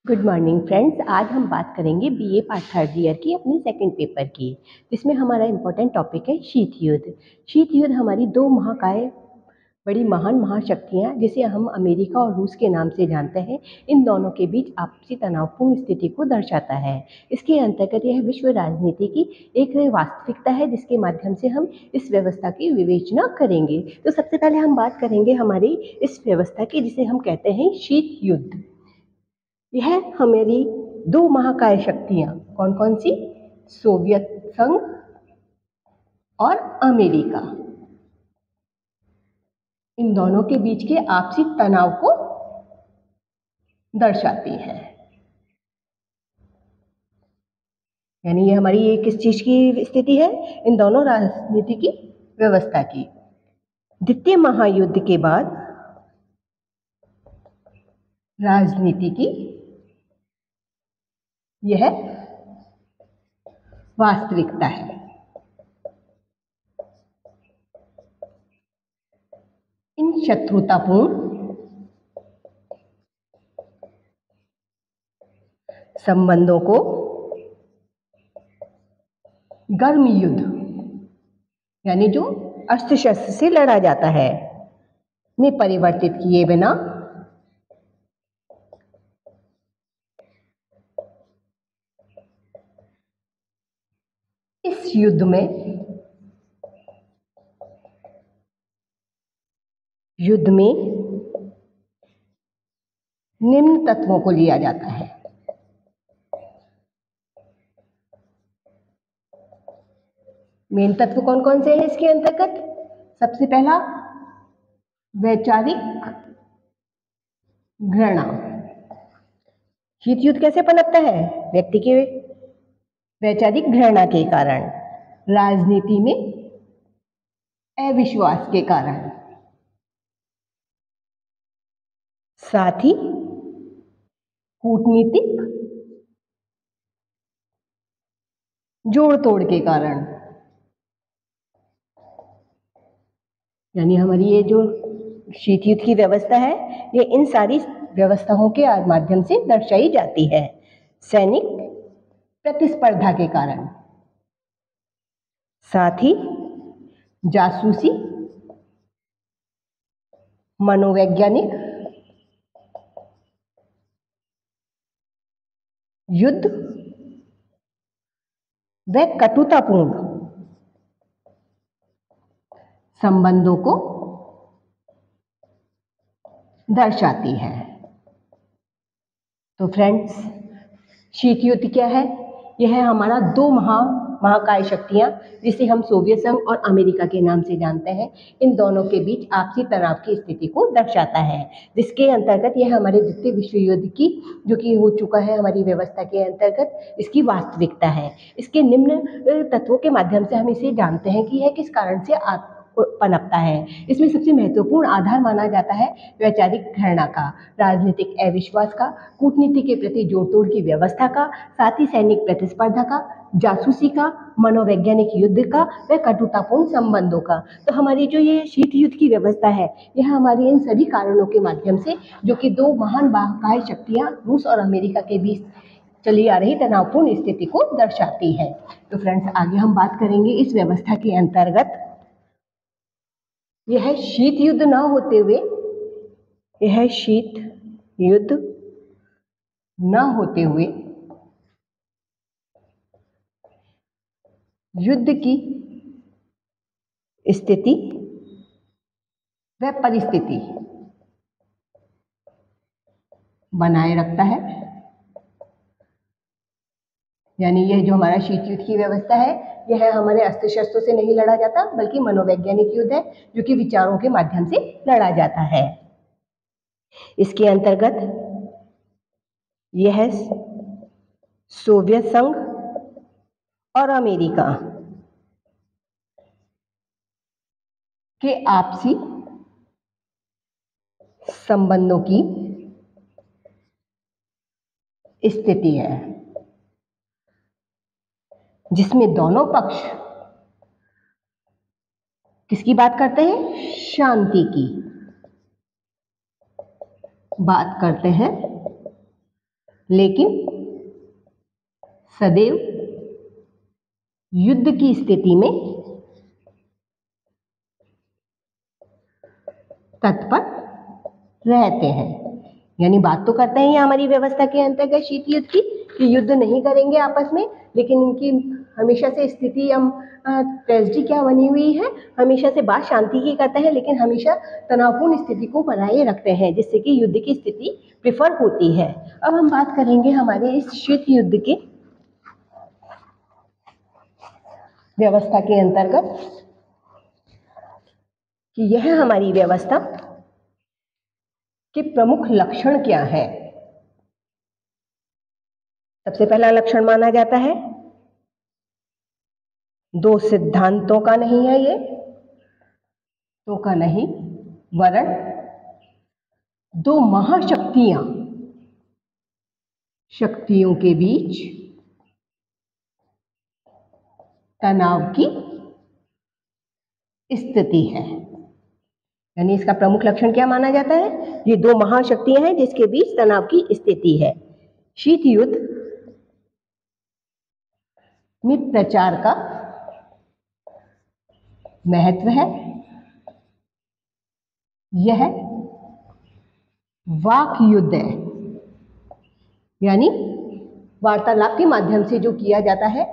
Good morning friends. आज हम बात करेंगे बीए पार्ट थर्ड ईयर की अपने सेकंड पेपर की, जिसमें हमारा इम्पोर्टेंट टॉपिक है शीत युद्ध। शीत युद्ध हमारी दो महाकाय बड़ी महान महाशक्तियाँ, जिसे हम अमेरिका और रूस के नाम से जानते हैं, इन दोनों के बीच आपसी तनावपूर्ण स्थिति को दर्शाता है। इसके अंतर्गत यह विश्व राजनीति की एक वास्तविकता है, जिसके माध्यम से हम इस व्यवस्था की विवेचना करेंगे। तो सबसे पहले हम बात करेंगे हमारी इस व्यवस्था की, जिसे हम कहते हैं शीत युद्ध। यह हमारी दो महाकाय शक्तियां कौन कौन सी? सोवियत संघ और अमेरिका, इन दोनों के बीच के आपसी तनाव को दर्शाती है। यानी ये हमारी ये किस चीज की स्थिति है? इन दोनों राजनीति की व्यवस्था की। द्वितीय महायुद्ध के बाद राजनीति की यह वास्तविकता है। इन शत्रुतापूर्ण संबंधों को गर्म युद्ध, यानी जो अस्त्र शस्त्र से लड़ा जाता है, में परिवर्तित किए बिना इस युद्ध में निम्न तत्वों को लिया जाता है। मेन तत्व कौन कौन से हैं इसके अंतर्गत? सबसे पहला वैचारिक घृणा। शीत युद्ध कैसे पनपता है? व्यक्ति के वैचारिक घृणा के कारण, राजनीति में अविश्वास के कारण, साथ ही कूटनीतिक जोड़ तोड़ के कारण। यानी हमारी ये जो शीत युद्ध की व्यवस्था है, ये इन सारी व्यवस्थाओं के माध्यम से दर्शाई जाती है। सैनिक प्रतिस्पर्धा के कारण, साथ ही जासूसी, मनोवैज्ञानिक युद्ध व कटुतापूर्ण संबंधों को दर्शाती है। तो फ्रेंड्स, शीत युद्ध क्या है? यह है हमारा दो महाकाय शक्तियां, जिसे हम सोवियत संघ और अमेरिका के नाम से जानते हैं, इन दोनों के बीच आपसी तनाव की स्थिति को दर्शाता है, जिसके अंतर्गत यह हमारे द्वितीय विश्व युद्ध की, जो कि हो चुका है हमारी व्यवस्था के अंतर्गत, इसकी वास्तविकता है। इसके निम्न तत्वों के माध्यम से हम इसे जानते हैं कि यह किस कारण से पनपता है। इसमें सबसे महत्वपूर्ण आधार माना जाता है वैचारिक घृणा का, राजनीतिक अविश्वास का, कूटनीति के प्रति जोड़ तोड़ की व्यवस्था का, साथ ही सैनिक प्रतिस्पर्धा का, जासूसी का, मनोवैज्ञानिक युद्ध का व कटुतापूर्ण संबंधों का। तो हमारी जो ये शीत युद्ध की व्यवस्था है, यह हमारी इन सभी कारणों के माध्यम से, जो कि दो महान महाकाय शक्तियां रूस और अमेरिका के बीच चली आ रही तनावपूर्ण स्थिति को दर्शाती है। तो फ्रेंड्स, आगे हम बात करेंगे इस व्यवस्था के अंतर्गत यह शीत युद्ध न होते हुए, यह शीत युद्ध न होते हुए युद्ध की स्थिति व परिस्थिति बनाए रखता है। यानी यह जो हमारा शीत युद्ध की व्यवस्था है, यह हमारे अस्त्र शस्त्रों से नहीं लड़ा जाता, बल्कि मनोवैज्ञानिक युद्ध है, जो कि विचारों के माध्यम से लड़ा जाता है। इसके अंतर्गत यह सोवियत संघ और अमेरिका के आपसी संबंधों की स्थिति है, जिसमें दोनों पक्ष किसकी बात करते हैं? शांति की बात करते हैं, लेकिन सदैव युद्ध की स्थिति में तत्पर रहते हैं। यानी बात तो करते हैं ये हमारी व्यवस्था के अंतर्गत शीत युद्ध की, कि युद्ध नहीं करेंगे आपस में, लेकिन इनकी हमेशा से स्थिति हम ट्रेजेडी क्या बनी हुई है, हमेशा से बात शांति की करते हैं, लेकिन हमेशा तनावपूर्ण स्थिति को बनाए रखते हैं, जिससे कि युद्ध की स्थिति प्रेफर होती है। अब हम बात करेंगे हमारे इस शीत युद्ध के व्यवस्था के अंतर्गत कि यह हमारी व्यवस्था के प्रमुख लक्षण क्या है। सबसे पहला लक्षण माना जाता है, दो सिद्धांतों का नहीं है ये, तो का नहीं, वरन दो शक्तियों के बीच तनाव की स्थिति है। यानी इसका प्रमुख लक्षण क्या माना जाता है, ये दो महाशक्तियां हैं जिसके बीच तनाव की स्थिति है। शीत युद्ध में प्रचार का महत्व है। यह वाक युद्ध है, यानी वार्तालाप के माध्यम से जो किया जाता है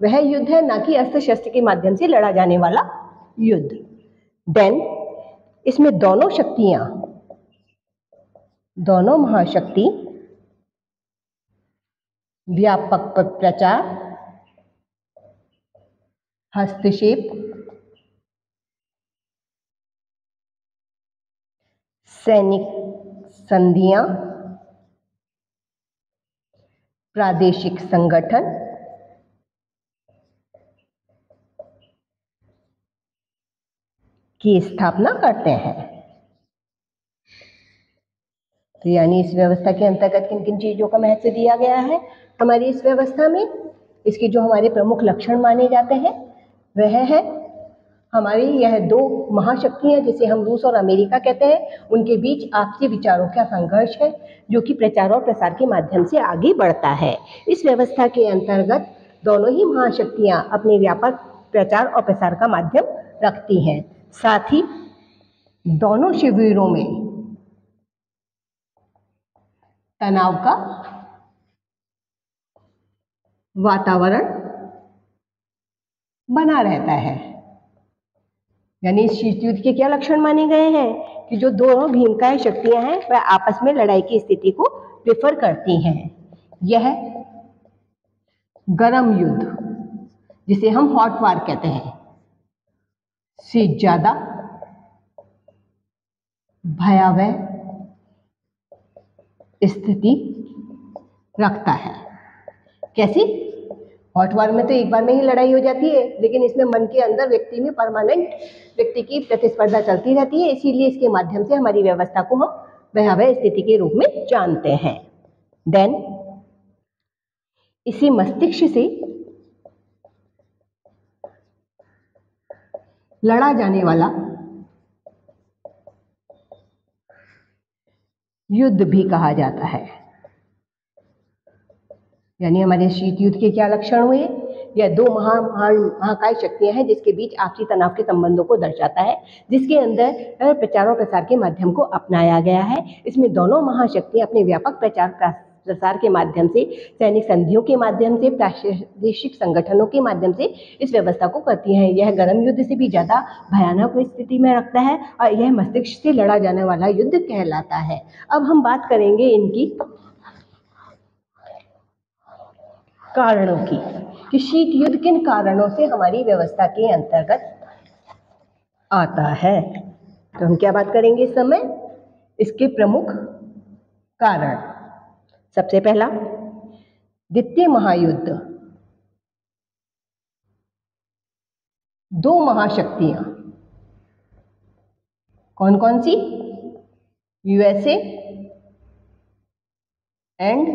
वह युद्ध है, ना कि अस्त्र शस्त्र के माध्यम से लड़ा जाने वाला युद्ध। देन इसमें दोनों महाशक्ति व्यापक प्रचार, हस्तक्षेप, सैनिक संधियां, प्रादेशिक संगठन, की स्थापना करते हैं। तो यानी इस व्यवस्था के अंतर्गत किन किन चीजों का महत्व दिया गया है हमारी इस व्यवस्था में, इसके जो हमारे प्रमुख लक्षण माने जाते हैं वह है हमारी यह दो महाशक्तियां जिसे हम रूस और अमेरिका कहते हैं, उनके बीच आपसी विचारों का संघर्ष है जो कि प्रचार और प्रसार के माध्यम से आगे बढ़ता है। इस व्यवस्था के अंतर्गत दोनों ही महाशक्तियां अपने व्यापक प्रचार और प्रसार का माध्यम रखती हैं। साथ ही दोनों शिविरों में तनाव का वातावरण बना रहता है। यानी इस शीत युद्ध के क्या लक्षण माने गए हैं कि जो दोनों भीमकाय शक्तियां हैं वह आपस में लड़ाई की स्थिति को प्रेफर करती हैं। यह गर्म युद्ध, जिसे हम हॉट वार कहते हैं, से ज्यादा भयावह स्थिति रखता है। कैसी? हॉट वार में तो एक बार में ही लड़ाई हो जाती है, लेकिन इसमें मन के अंदर व्यक्ति में परमानेंट व्यक्ति की प्रतिस्पर्धा चलती रहती है, इसीलिए इसके माध्यम से हमारी व्यवस्था को हम भयावह स्थिति के रूप में जानते हैं। देन इसी मस्तिष्क से लड़ा जाने वाला युद्ध भी कहा जाता है। यानी हमारे शीत युद्ध के क्या लक्षण हुए? यह दो महाकाय शक्तियां हैं जिसके बीच आपसी तनाव के संबंधों को दर्शाता है, जिसके अंदर प्रचार और प्रसार के माध्यम को अपनाया गया है। इसमें दोनों महाशक्तियां अपने व्यापक प्रचार प्रसार के माध्यम से, सैनिक संधियों के माध्यम से, प्रादेशिक संगठनों के माध्यम से इस व्यवस्था को करती हैं। यह गर्म युद्ध से भी ज्यादा भयानक स्थिति में रखता है और यह मस्तिष्क से लड़ा जाने वाला युद्ध कहलाता है। अब हम बात करेंगे इनकी कारणों की, कि शीत युद्ध किन कारणों से हमारी व्यवस्था के अंतर्गत आता है। तो हम क्या बात करेंगे इस समय? इसके प्रमुख कारण। सबसे पहला, द्वितीय महायुद्ध, दो महाशक्तियां, कौन कौन सी? यूएसए एंड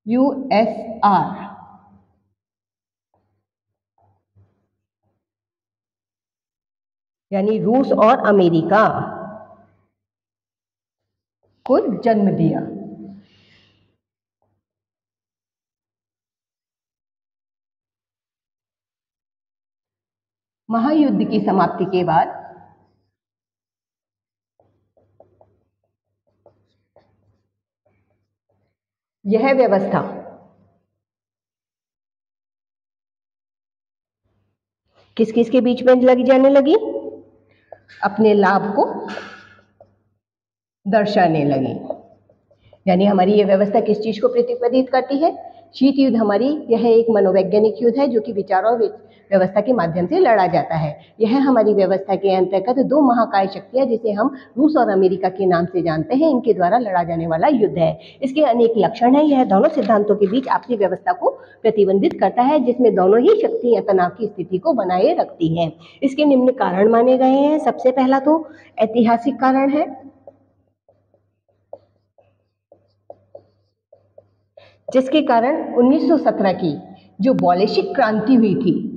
यूएसआर, यानी रूस और अमेरिका को जन्म दिया। महायुद्ध की समाप्ति के बाद यह व्यवस्था किस किस के बीच में लगी जाने लगी? अपने लाभ को दर्शाने लगी। यानी हमारी यह व्यवस्था किस चीज को प्रतिपादित करती है? शीत युद्ध हमारी यह एक मनोवैज्ञानिक युद्ध है जो कि विचारों व्यवस्था के माध्यम से लड़ा जाता है। यह हमारी व्यवस्था के अंतर्गत दो महाकाय शक्तियां जिसे हम रूस और अमेरिका के नाम से जानते हैं, इनके द्वारा लड़ा जाने वाला युद्ध है। इसके अनेक लक्षण हैं। यह दोनों सिद्धांतों के बीच आपसी व्यवस्था को प्रतिबंधित करता है, जिसमें दोनों ही शक्तियां तनाव की स्थिति को बनाए रखती हैं। इसके निम्न कारण माने गए हैं। सबसे पहला तो ऐतिहासिक कारण है, जिसके कारण 1917 की जो बॉलेशिक क्रांति हुई थी,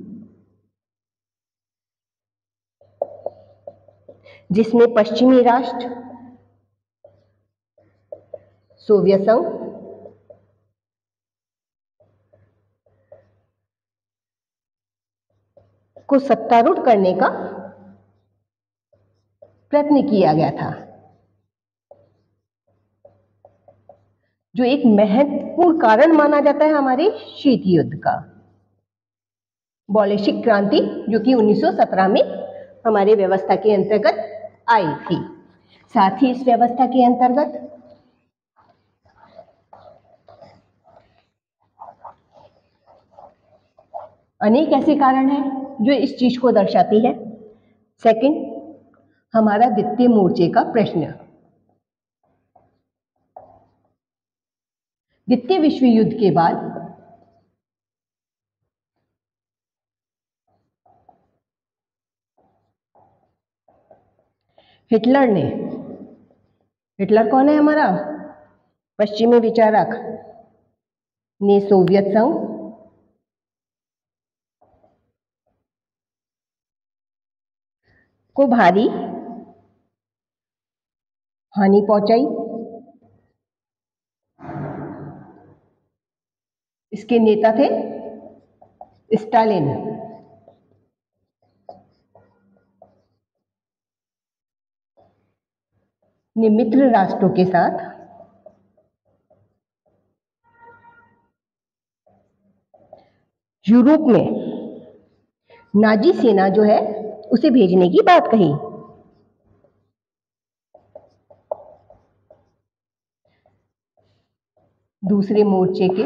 जिसमें पश्चिमी राष्ट्र, सोवियत संघ, को सत्तारूढ़ करने का प्रयत्न किया गया था, जो एक महत्वपूर्ण कारण माना जाता है हमारे शीत युद्ध का। बॉलेशिक क्रांति जो कि 1917 में हमारे व्यवस्था के अंतर्गत आई थी। साथ ही इस व्यवस्था के अंतर्गत अनेक ऐसे कारण हैं जो इस चीज को दर्शाती है। सेकंड, हमारा द्वितीय मोर्चे का प्रश्न। द्वितीय विश्व युद्ध के बाद हिटलर कौन है हमारा? पश्चिमी विचारक ने सोवियत संघ को भारी हानि पहुंचाई। इसके नेता थे स्टालिन। ने मित्र राष्ट्रों के साथ यूरोप में नाजी सेना जो है उसे भेजने की बात कही। दूसरे मोर्चे के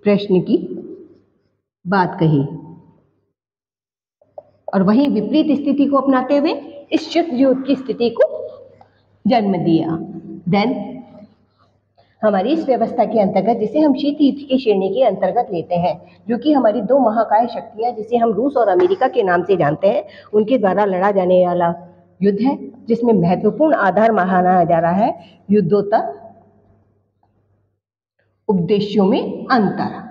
प्रश्न की बात कही और वहीं विपरीत स्थिति को अपनाते हुए इस शीत युद्ध की स्थिति को जन्म दिया। देन हमारी इस व्यवस्था के अंतर्गत, जिसे हम शीत युद्ध की श्रेणी के अंतर्गत लेते हैं, जो कि हमारी दो महाकाय शक्तियां जिसे हम रूस और अमेरिका के नाम से जानते हैं, उनके द्वारा लड़ा जाने वाला युद्ध है, जिसमें महत्वपूर्ण आधार माना जा रहा है युद्धोत्तर उद्देश्यों में अंतर।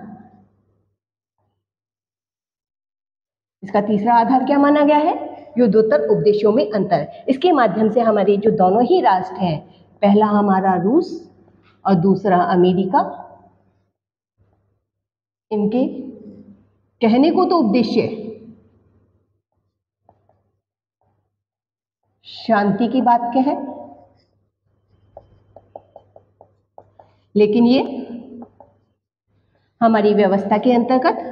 इसका तीसरा आधार क्या माना गया है? युद्धोत्तर उद्देश्यों में अंतर। इसके माध्यम से हमारे जो दोनों ही राष्ट्र हैं, पहला हमारा रूस और दूसरा अमेरिका, इनके कहने को तो उद्देश्य शांति की बात के है, लेकिन ये हमारी व्यवस्था के अंतर्गत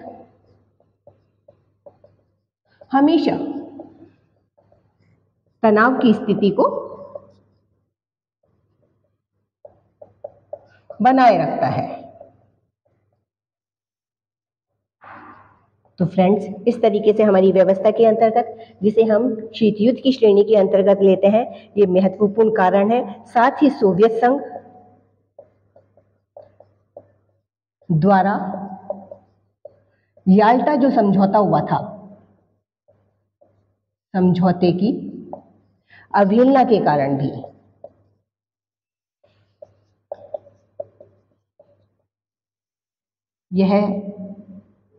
हमेशा तनाव की स्थिति को बनाए रखता है। तो फ्रेंड्स, इस तरीके से हमारी व्यवस्था के अंतर्गत, जिसे हम शीत युद्ध की श्रेणी के अंतर्गत लेते हैं, ये महत्वपूर्ण कारण है। साथ ही सोवियत संघ द्वारा याल्टा जो समझौता हुआ था, समझौते की अवहेलना के कारण भी यह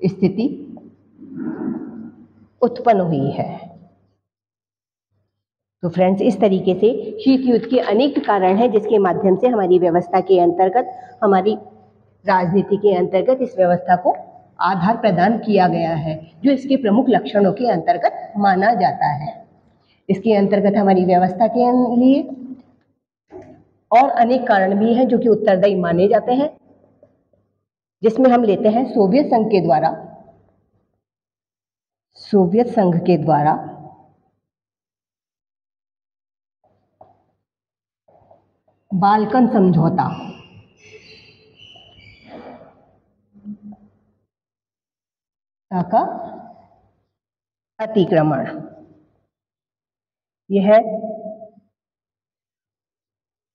स्थिति उत्पन्न हुई है। तो फ्रेंड्स, इस तरीके से शीत युद्ध के अनेक कारण हैं जिसके माध्यम से हमारी व्यवस्था के अंतर्गत, हमारी राजनीति के अंतर्गत इस व्यवस्था को आधार प्रदान किया गया है, जो इसके प्रमुख लक्षणों के अंतर्गत माना जाता है। इसके अंतर्गत हमारी व्यवस्था के लिए और अनेक कारण भी हैं जो कि उत्तरदायी माने जाते हैं, जिसमें हम लेते हैं सोवियत संघ के द्वारा बाल्कन समझौता का अतिक्रमण। यह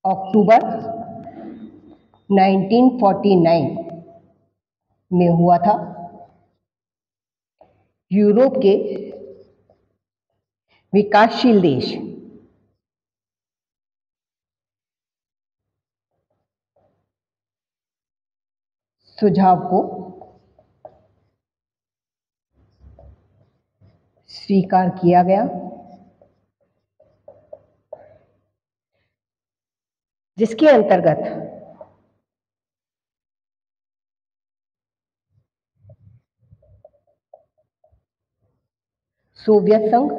अक्टूबर 1949 में हुआ था। यूरोप के विकासशील देश सुझाव को स्वीकार किया गया, जिसके अंतर्गत सोवियत संघ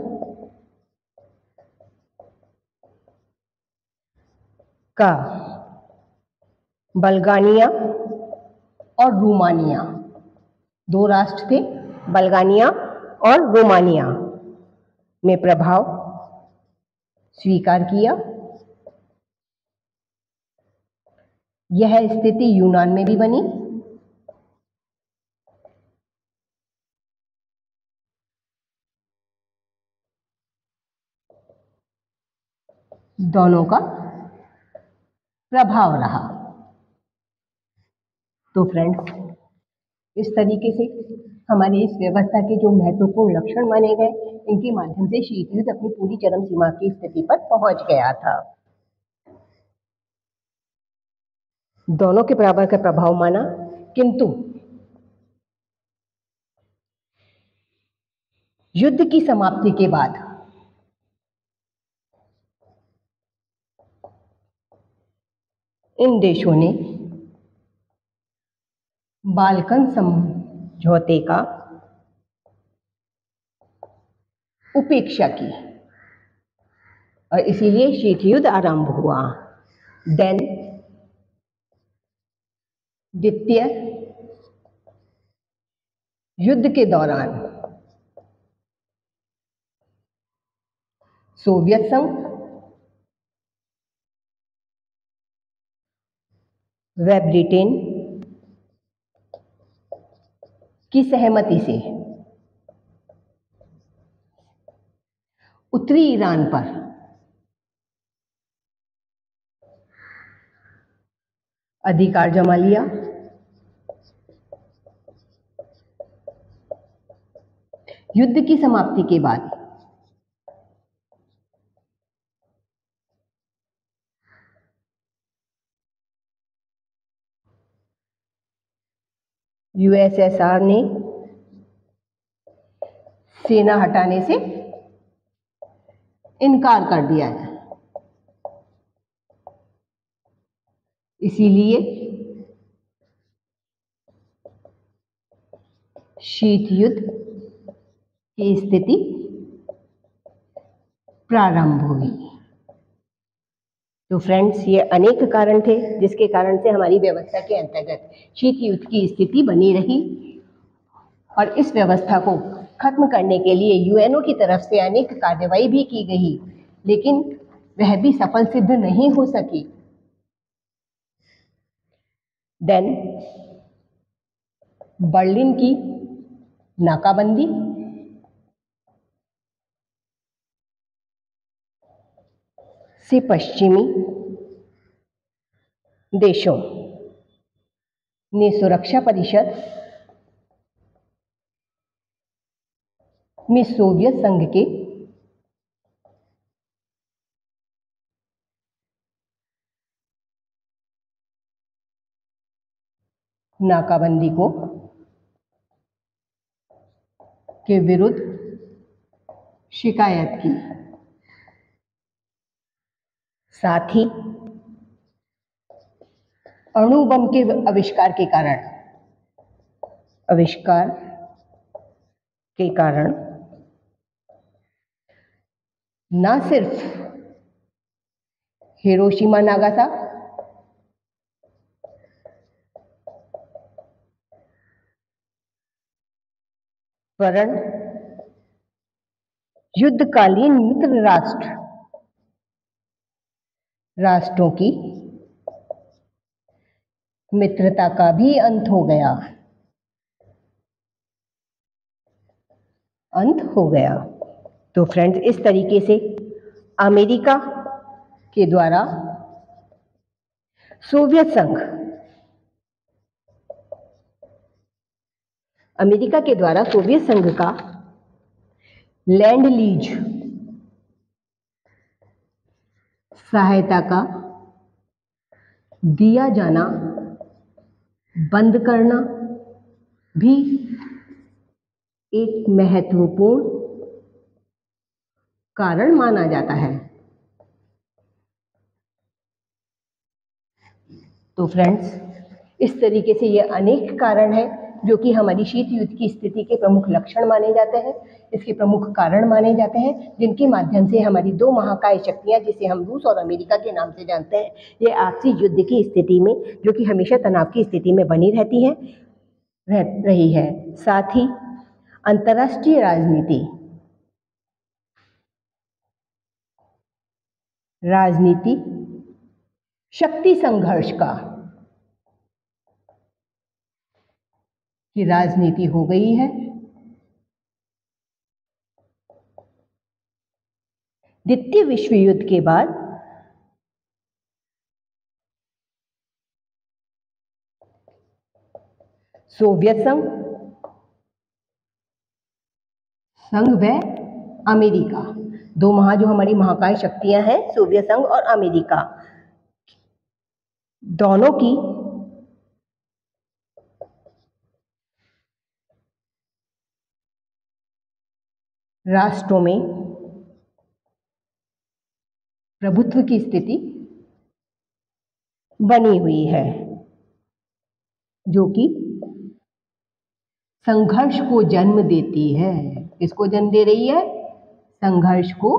का बल्गानिया और रोमानिया, दो राष्ट्र थे, बल्गानिया और रोमानिया में प्रभाव स्वीकार किया। यह स्थिति यूनान में भी बनी। दोनों का प्रभाव रहा। तो फ्रेंड्स, इस तरीके से हमारी इस व्यवस्था के जो महत्वपूर्ण लक्षण माने गए, इनके माध्यम से शीत युद्ध अपनी पूरी चरम सीमा की स्थिति पर पहुंच गया था। दोनों के बराबर का प्रभाव माना, किंतु युद्ध की समाप्ति के बाद इन देशों ने बाल्कन समझौते का उपेक्षा की और इसीलिए शीत युद्ध आरंभ हुआ। देन द्वितीय युद्ध के दौरान सोवियत संघ व ब्रिटेन की सहमति से उत्तरी ईरान पर अधिकार जमा लिया। युद्ध की समाप्ति के बाद यूएसएसआर ने सेना हटाने से इनकार कर दिया है। इसीलिए शीत युद्ध की स्थिति प्रारंभ हुई। तो फ्रेंड्स, ये अनेक कारण थे जिसके कारण से हमारी व्यवस्था के अंतर्गत शीत युद्ध की स्थिति बनी रही और इस व्यवस्था को खत्म करने के लिए यूएनओ की तरफ से अनेक कार्रवाई भी की गई, लेकिन वह भी सफल सिद्ध नहीं हो सकी। देन बर्लिन की नाकाबंदी, से पश्चिमी देशों ने सुरक्षा परिषद में सोवियत संघ के नाकाबंदी को के विरुद्ध शिकायत की। साथ ही अणु बम के आविष्कार के कारण आविष्कार के कारण न सिर्फ हिरोशिमा नागासाकी वरन युद्धकालीन मित्र राष्ट्रों की मित्रता का भी अंत हो गया। तो फ्रेंड्स, इस तरीके से अमेरिका के द्वारा सोवियत संघ का लैंड लीज सहायता का दिया जाना बंद करना भी एक महत्वपूर्ण कारण माना जाता है। तो फ्रेंड्स, इस तरीके से ये अनेक कारण हैं जो कि हमारी शीत युद्ध की स्थिति के प्रमुख लक्षण माने जाते हैं, इसके प्रमुख कारण माने जाते हैं, जिनके माध्यम से हमारी दो महाकाय शक्तियां, जिसे हम रूस और अमेरिका के नाम से जानते हैं, ये आपसी युद्ध की स्थिति में, जो कि हमेशा तनाव की स्थिति में बनी रही है। साथ ही अंतर्राष्ट्रीय राजनीति शक्ति संघर्ष की राजनीति हो गई है। द्वितीय विश्व युद्ध के बाद सोवियत संघ व अमेरिका, दो जो हमारी महाकाय शक्तियां हैं, सोवियत संघ और अमेरिका, दोनों की राष्ट्रों में प्रभुत्व की स्थिति बनी हुई है, जो कि संघर्ष को जन्म देती है। किसको जन्म दे रही है? संघर्ष को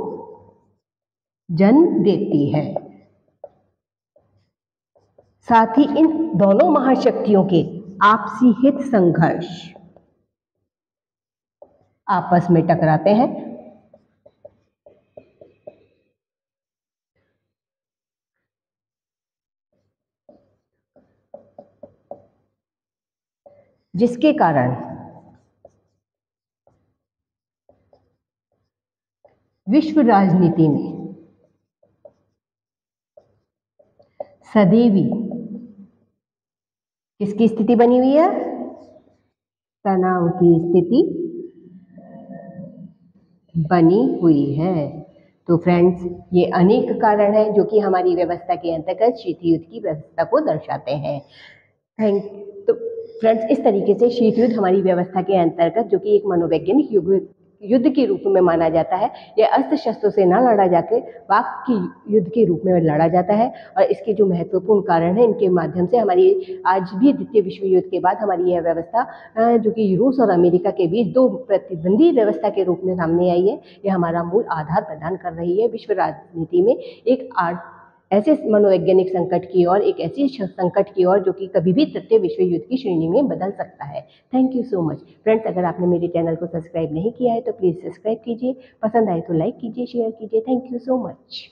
जन्म देती है। साथ ही इन दोनों महाशक्तियों के आपसी हित संघर्ष आपस में टकराते हैं, जिसके कारण विश्व राजनीति में सदैवी किसकी स्थिति बनी हुई है? तनाव की स्थिति बनी हुई है। तो फ्रेंड्स, ये अनेक कारण हैं जो कि हमारी व्यवस्था के अंतर्गत शीत युद्ध की व्यवस्था को दर्शाते हैं। तो फ्रेंड्स, इस तरीके से शीत युद्ध हमारी व्यवस्था के अंतर्गत, जो कि एक मनोवैज्ञानिक युद्ध के रूप में माना जाता है, यह अस्त्र शस्त्रों से ना लड़ा जाके वाक की युद्ध के रूप में लड़ा जाता है। और इसके जो महत्वपूर्ण कारण हैं, इनके माध्यम से हमारी आज भी द्वितीय विश्व युद्ध के बाद हमारी यह व्यवस्था, जो कि रूस और अमेरिका के बीच दो प्रतिद्वंदी व्यवस्था के रूप में सामने आई है, यह हमारा मूल आधार प्रदान कर रही है विश्व राजनीति में एक ऐसे मनोवैज्ञानिक संकट की ओर, एक ऐसी संकट की ओर जो कि कभी भी तृतीय विश्व युद्ध की श्रेणी में बदल सकता है। Thank you so much friends. अगर आपने मेरे चैनल को सब्सक्राइब नहीं किया है तो प्लीज़ सब्सक्राइब कीजिए, पसंद आए तो लाइक कीजिए, शेयर कीजिए। Thank you so much.